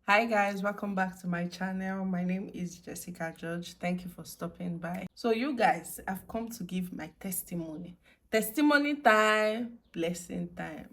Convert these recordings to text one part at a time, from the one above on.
Hi guys, welcome back to my channel. My name is Jessica George. Thank you for stopping by. So you guys, I've come to give my testimony. Testimony time, blessing time.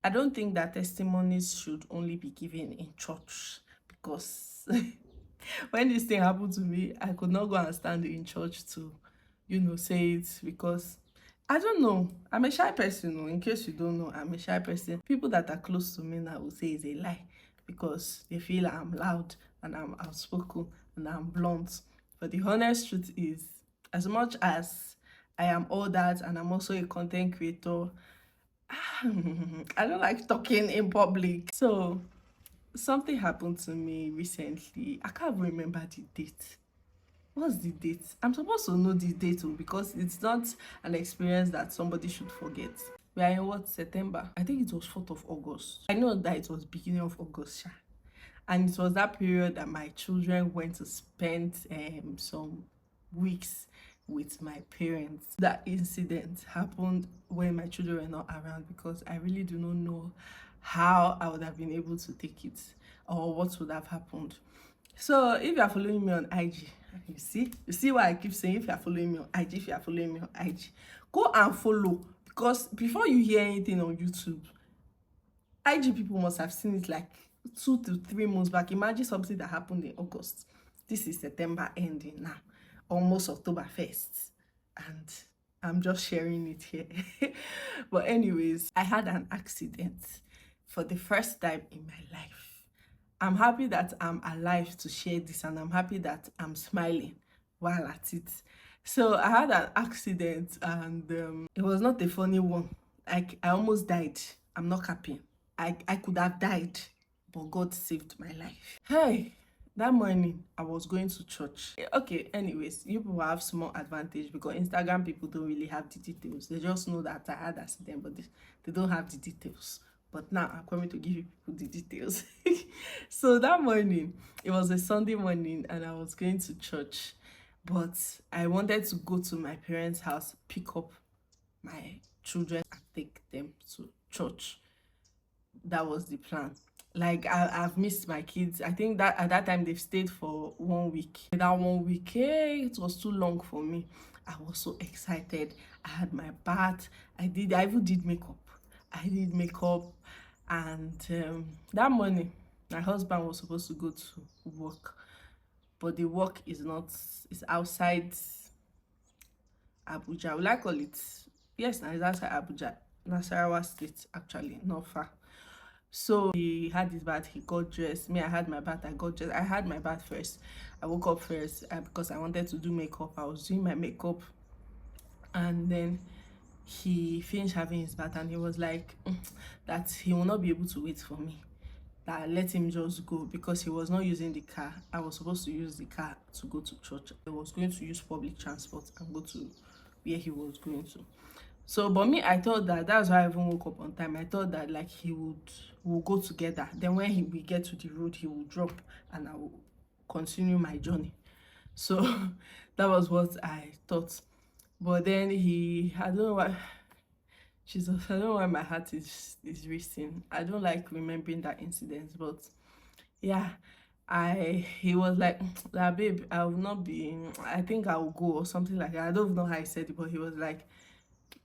I don't think that testimonies should only be given in church because when this thing happened to me, I could not go and stand in church to, say it because I don't know. I'm a shy person. In case you don't know, I'm a shy person. People that are close to me now will say it's a lie because they feel I'm loud and I'm outspoken and I'm blunt. But the honest truth is, as much as I am all that and I'm also a content creator, I don't like talking in public. So something happened to me recently. I can't remember the date. What's the date? I'm supposed to know the date because it's not an experience that somebody should forget. We are in what, September? I think it was 4th of August. I know that it was beginning of August, sha. And it was that period that my children went to spend some weeks with my parents. That incident happened when my children were not around because I really do not know how I would have been able to take it or what would have happened. So if you are following me on IG, you see why I keep saying if you are following me on IG, if you are following me on IG, go and follow, because before you hear anything on YouTube, IG people must have seen it like 2 to 3 months back. Imagine something that happened in August. This is September ending now, almost October 1st. And I'm just sharing it here. But anyways, I had an accident for the first time in my life. I'm happy that I'm alive to share this, and I'm happy that I'm smiling while at it. So I had an accident, and it was not a funny one. I almost died. I'm not capping. I could have died, but God saved my life. Hey, that morning I was going to church. Okay, anyways, you people have small advantage because Instagram people don't really have the details. They just know that I had accident, but they don't have the details. But now I'm coming to give you people the details. So that morning, it was a Sunday morning, and I was going to church, but I wanted to go to my parents' house, pick up my children and take them to church. That was the plan. Like I've missed my kids. I think that at that time they've stayed for 1 week. That 1 week, hey, it was too long for me. I was so excited. I had my bath. I even did makeup. I did makeup, and that morning, my husband was supposed to go to work, but the work is not. It's outside Abuja. Will I call it? Yes, now it's outside Abuja, Nasarawa State, actually, not far. So he had his bath, he got dressed. Me, I had my bath, I got dressed. I had my bath first. I woke up first because I wanted to do makeup. I was doing my makeup, and then he finished having his bath, and he was like, that he will not be able to wait for me. That let him just go because he was not using the car. I was supposed to use the car to go to church. I was going to use public transport and go to where he was going to. So, but me, I thought that's why I even woke up on time. I thought that like we'll go together. Then when we get to the road, he will drop and I will continue my journey. So that was what I thought. But then I don't know why, Jesus, I don't know why my heart is racing. I don't like remembering that incident, but yeah, he was like, that babe, I will not be, I think I will go or something like that. I don't know how I said it, but he was like,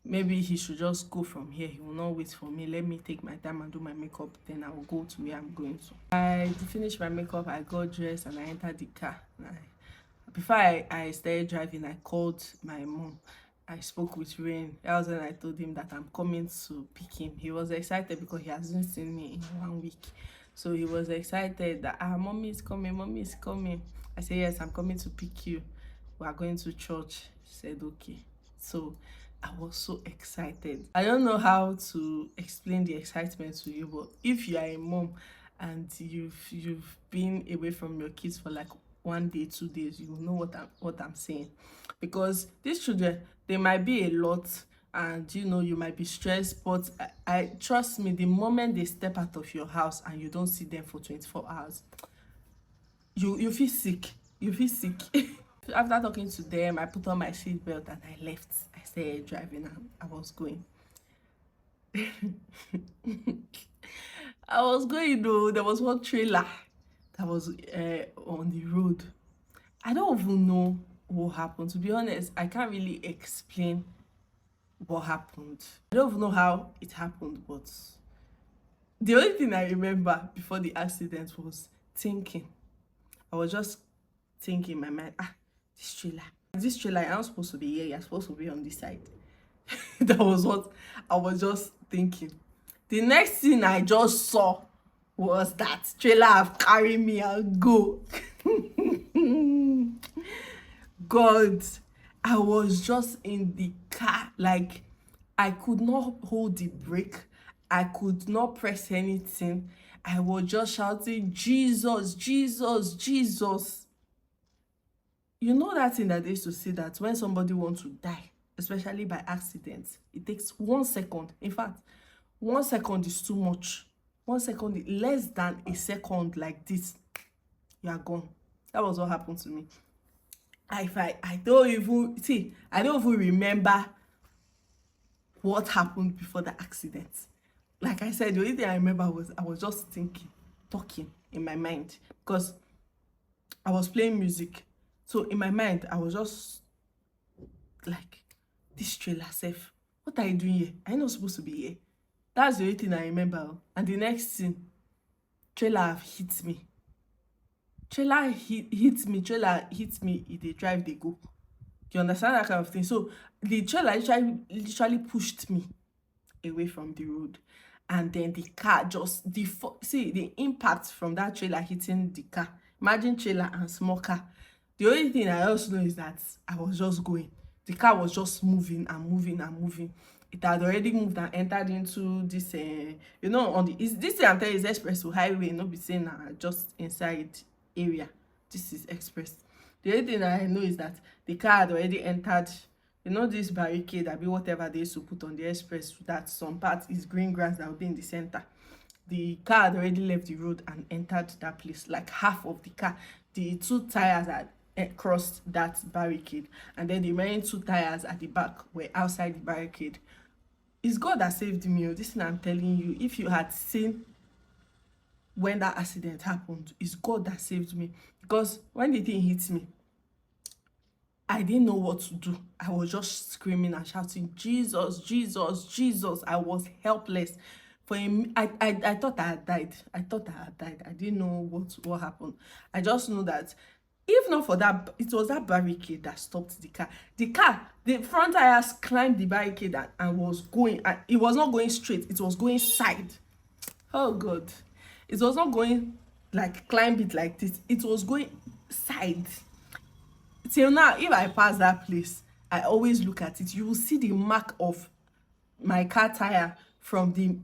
maybe he should just go from here. He will not wait for me. Let me take my time and do my makeup, then I will go to where I'm going to. I finished my makeup, I got dressed, and I entered the car. Before I started driving, I called my mom. I spoke with Rain. That was when I told him that I'm coming to pick him. He was excited because he hasn't seen me in 1 week. So he was excited that mommy is coming, mommy is coming. I said, yes, I'm coming to pick you. We are going to church. She said, okay. So I was so excited. I don't know how to explain the excitement to you, but if you are a mom and you've been away from your kids for like 1 day, 2 days, you will know what I'm saying. Because these children, they might be a lot, and you might be stressed, but I trust me, the moment they step out of your house and you don't see them for 24 hours, you feel sick. You feel sick. After talking to them, I put on my seatbelt and I left. I started driving and I was going. I was going though. There was one trailer that was on the road. I don't even know what happened. To be honest, I can't really explain what happened. I don't even know how it happened, but the only thing I remember before the accident was thinking. I was just thinking in my mind, this trailer, you're not supposed to be here, you're supposed to be on this side. That was what I was just thinking. The next thing I just saw was that trailer have carried me and go. God, I was just in the car, like I could not hold the brake, I could not press anything. I was just shouting, Jesus, Jesus, Jesus. You know that thing that they used to say that when somebody wants to die, especially by accident, it takes 1 second. In fact, 1 second is too much. 1 second, less than a second like this, you are gone. That was what happened to me. I don't even see, I don't even remember what happened before the accident. Like I said, the only thing I remember was I was just thinking, talking in my mind, because I was playing music. So in my mind, I was just like, this trailer safe. What are you doing here? Are you not supposed to be here? That's the only thing I remember. And the next thing, trailer have hit me. Trailer hit me. Trailer hit me. They drive, they go. You understand that kind of thing? So the trailer literally pushed me away from the road. And then the car just, see the impact from that trailer hitting the car. Imagine trailer and small car. The only thing I also know is that I was just going. The car was just moving and moving and moving. It had already moved and entered into this, you know, on the, this thing I'm telling you is express to highway, not be saying just inside area. This is express. The only thing I know is that the car had already entered, you know, this barricade, I be whatever they used to put on the express, that some part is green grass that will be in the center. The car had already left the road and entered that place. Like half of the car, the two tires had crossed that barricade, and then the remaining two tires at the back were outside the barricade. It's God that saved me. This thing I'm telling you, if you had seen when that accident happened, it's God that saved me. Because when the thing hit me, I didn't know what to do. I was just screaming and shouting, Jesus, Jesus, Jesus. I was helpless. For him, I thought I had died. I thought I had died. I didn't know what happened. I just know that if not for that, it was that barricade that stopped the car. The front tires climbed the barricade and was going. And it was not going straight. It was going side. Oh God. It was not going like climb it like this. It was going side. Till now, if I pass that place, I always look at it. You will see the mark of my car tire from the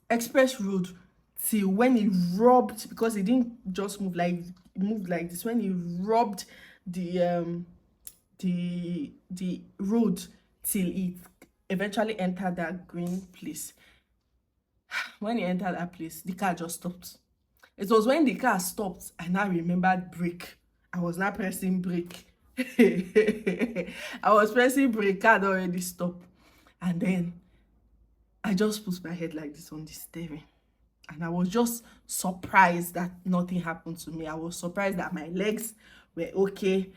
express road till when it rubbed, because it didn't just move like, it moved like this. When it rubbed the road till it eventually entered that green place. When it entered that place, the car just stopped. It was when the car stopped, I now remembered brake. I was not pressing brake. I was pressing brake, car had already stopped. And then I just put my head like this on the steering. And I was just surprised that nothing happened to me. I was surprised that my legs were okay.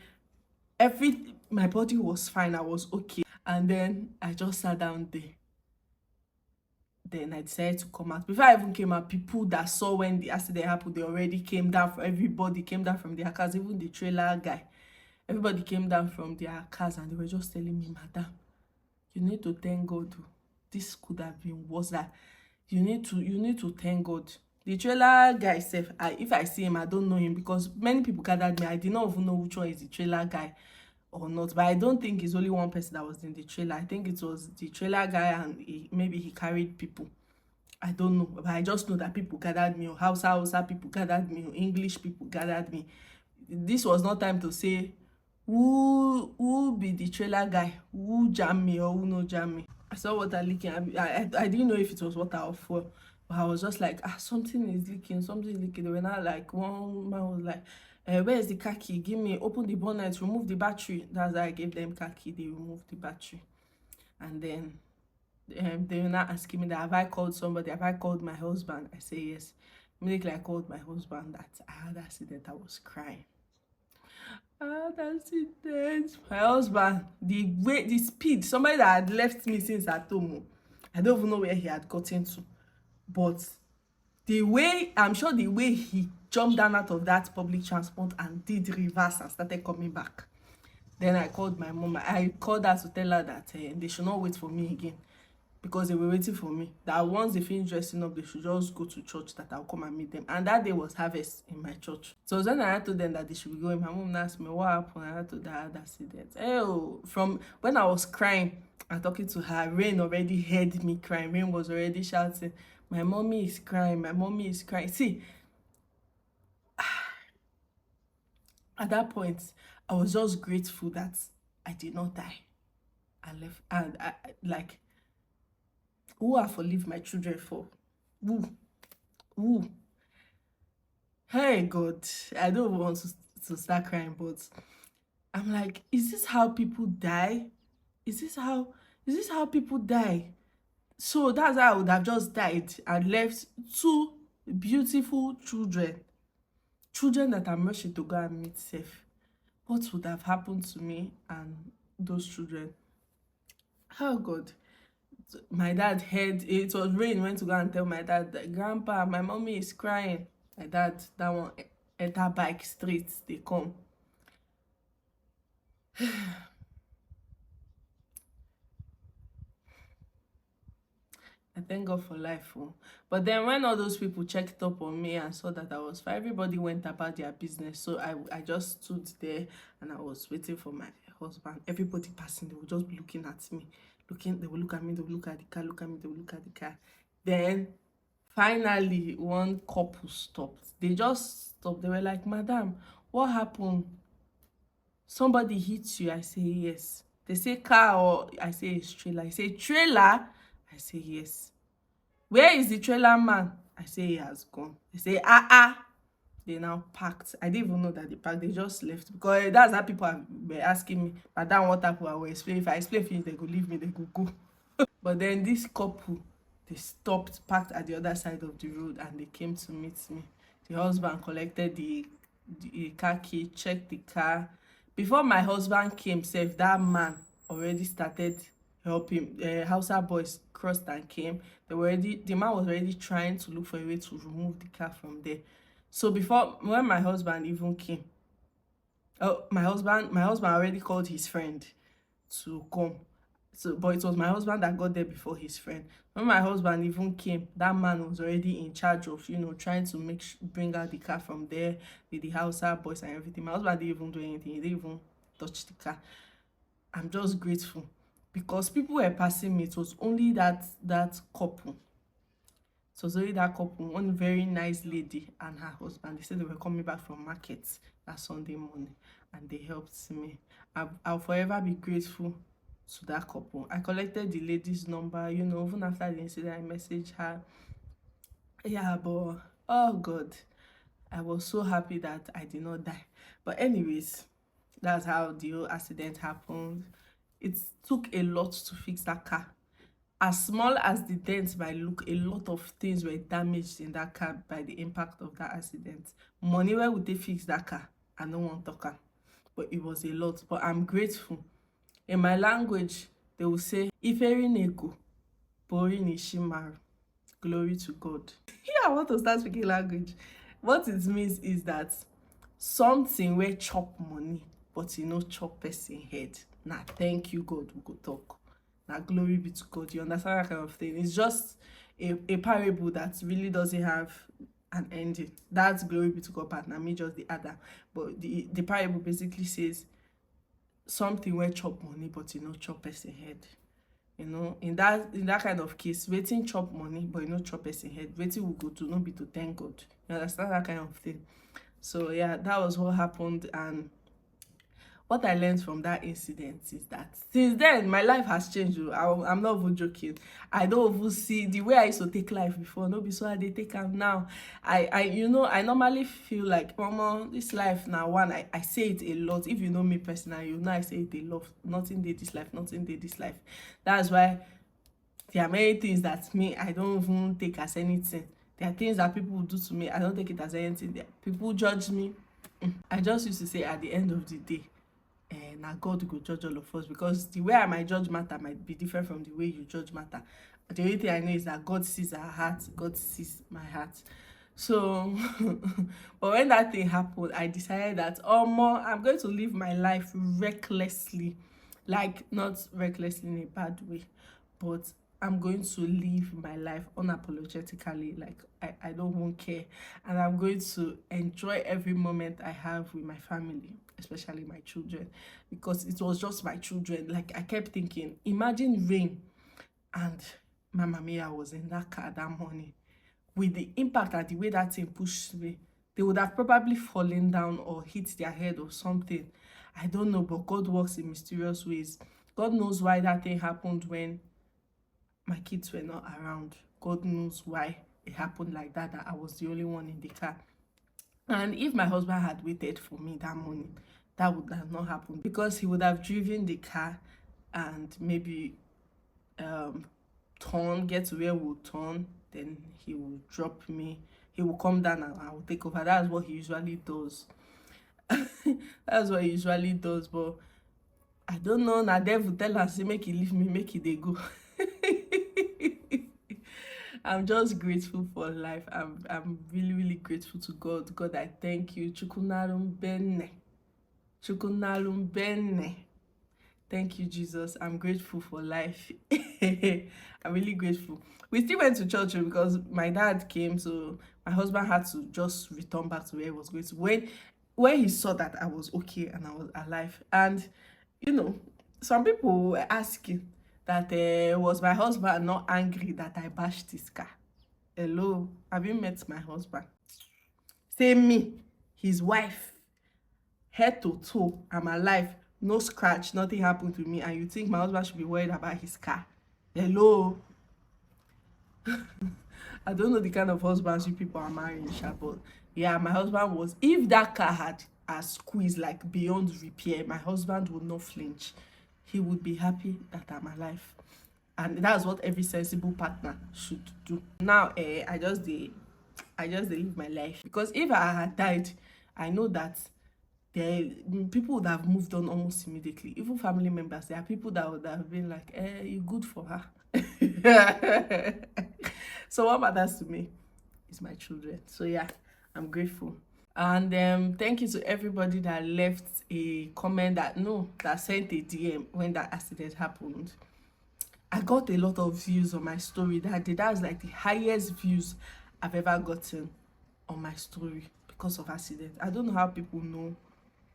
My body was fine. I was okay. And then I just sat down there. Then I decided to come out. Before I even came out, people that saw when the accident happened, they already came down. Everybody came down from their cars, even the trailer guy. Everybody came down from their cars and they were just telling me, Madam, you need to thank God. This could have been worse. That you need to thank God. The trailer guy said, if I see him, I don't know him, because many people gathered me. I did not even know which one is the trailer guy or not. But I don't think it's only one person that was in the trailer. I think it was the trailer guy, and maybe he carried people. I don't know, but I just know that people gathered me. Hausa people gathered me. English people gathered me. This was not time to say who be the trailer guy, who jam me or who no jam me. I saw water leaking. I didn't know if it was water or fuel, but I was just like, something is leaking, something is leaking. They were not like, one man was like, where is the car key? Give me, open the bonnet, remove the battery. That's why I gave them car key. They removed the battery. And then they were not asking me that, have I called somebody? Have I called my husband? I say yes. Immediately I called my husband that I had accident. I was crying. I had accident. My husband, the way, the speed, somebody that had left me since at home. I don't even know where he had gotten to. But the way, I'm sure the way he jumped down out of that public transport and did reverse and started coming back. Then I called my mom. I called her to tell her that they should not wait for me again, because they were waiting for me. That once they finish dressing up, they should just go to church, that I'll come and meet them. And that day was harvest in my church. So when I had told them that they should be going, my mom asked me what happened. I had told her I had accident. Oh, from when I was crying and talking to her, Rain already heard me crying. Rain was already shouting, my mommy is crying, my mommy is crying. See, at that point, I was just grateful that I did not die. I left, and like, who I for leave my children for? Who? Hey God, I don't want to start crying, but I'm like, is this how people die? Is this how people die? So that's how I would have just died and left two beautiful children. Children that I'm rushing to go and meet safe. What would have happened to me and those children? Oh God. My dad heard it was Rain, went to go and tell my dad that, grandpa, my mommy is crying. My dad, that one, enter bike straight, they come. I thank God for life. Oh. But then when all those people checked up on me and saw that I was fine, everybody went about their business. So I just stood there and I was waiting for my husband. Everybody passing, they would just be looking at me. They would look at me, they would look at the car, look at me, they would look at the car. Then finally one couple stopped. They just stopped. They were like, madam, what happened? Somebody hit you? I say yes. They say car, or I say it's trailer. I say trailer. I say yes. Where is the trailer man? I say he has gone. They say they now packed. I didn't even know that they packed. They just left, because that's how people were asking me, madam, what happened? I will explain. If I explain finish, they go leave me, they go go. But then this couple, they stopped, parked at the other side of the road, and they came to meet me. The husband collected the car key, checked the car. Before my husband came safe, that man already started helping. Hausa boys crossed and came. The man was already trying to look for a way to remove the car from there. So before, when my husband even came, my husband already called his friend to come. So, but it was my husband that got there before his friend. When my husband even came, that man was already in charge of, trying to bring out the car from there with the Hausa boys and everything. My husband didn't even do anything. He didn't even touch the car. I'm just grateful, because people were passing me. It was only that couple. It was only that couple, one very nice lady and her husband. They said they were coming back from market that Sunday morning, and they helped me. I'll forever be grateful to that couple. I collected the lady's number, even after the incident, I messaged her. Yeah, but oh God, I was so happy that I did not die. But anyways, that's how the whole accident happened. It took a lot to fix that car. As small as the dents might look, a lot of things were damaged in that car by the impact of that accident. Money, where would they fix that car? I don't want to talk. But it was a lot. But I'm grateful. In my language, they will say, Iferi nego, bori ni shimaru. Glory to God. Yeah, I want to start speaking language. What it means is that something where chop money, but chop person head. Nah, thank you, God, we go talk. Now, glory be to God. You understand that kind of thing? It's just a parable that really doesn't have an ending. That's glory be to God part. Now, me just the other. But the parable basically says something where chop money, but chop person head. In that kind of case, waiting chop money, but chop person head. Waiting will go to not be to thank God. You understand that kind of thing? So yeah, that was what happened. And what I learned from that incident is that since then, my life has changed. I'm not even joking. I don't even see the way I used to take life before. No be so I take am now. I normally feel like, mama, this life now, one, I say it a lot. If you know me personally, I say it a lot. Nothing did this life, nothing did this life. That's why There are many things that me, I don't even take as anything. There are things that people do to me, I don't take it as anything. People judge me. I just used to say at the end of the day, na God go judge all of us, because the way I might judge matter might be different from the way you judge matter. The only thing I know is that God sees our heart, God sees my heart. So but when that thing happened, I decided that more I'm going to live my life recklessly, like not recklessly in a bad way, but I'm going to live my life unapologetically. Like I don't even care, and I'm going to enjoy every moment I have with my family, especially my children, because it was just my children. Like I kept thinking, imagine rain and Mama Mia was in that car that morning, with the impact and the way that thing pushed me, they would have probably fallen down or hit their head or something. I don't know, but God works in mysterious ways. God knows why that thing happened when my kids were not around. God knows why it happened like that, that I was the only one in the car. And if my husband had waited for me that morning, that would have not happened, because he would have driven the car and maybe get to where we'll turn, then he will drop me, he will come down and I will take over. That's what he usually does. That's what he usually does. But I don't know, na devil tell us say make he leave me, make he dey go. I'm just grateful for life. I'm really, really grateful to God. God, I thank you. Chukunarum bene. Chukunarum bene. Thank you, Jesus. I'm grateful for life. I'm really grateful. We still went to church because my dad came, so my husband had to just return back to where he was going to. When he saw that I was okay and I was alive, and you know, some people were asking that was my husband not angry that I bashed his car? Hello, have you met my husband? Say me, his wife, head to toe, I'm alive, no scratch, nothing happened to me, and you think my husband should be worried about his car? Hello. I don't know the kind of husbands you people are marrying, but yeah, my husband was, if that car had a squeeze like beyond repair, my husband would not flinch. He would be happy that I'm alive, and that's what every sensible partner should do. Now I just dey live my life, because if I had died, I know that people would have moved on almost immediately. Even family members, there are people that would have been like, you good for her. So what matters to me is my children. So yeah, I'm grateful. And thank you to everybody that left a comment, that sent a DM when that accident happened. I got a lot of views on my story that day. That was like the highest views I've ever gotten on my story because of accident. I don't know how people know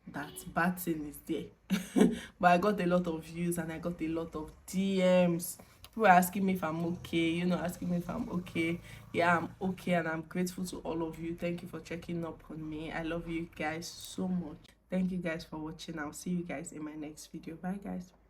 that bad thing is there. But I got a lot of views and I got a lot of DMs. People were asking me if I'm okay, asking me if I'm okay. Yeah, I'm okay, and I'm grateful to all of you. Thank you for checking up on me. I love you guys so much. Thank you guys for watching. I'll see you guys in my next video. Bye guys.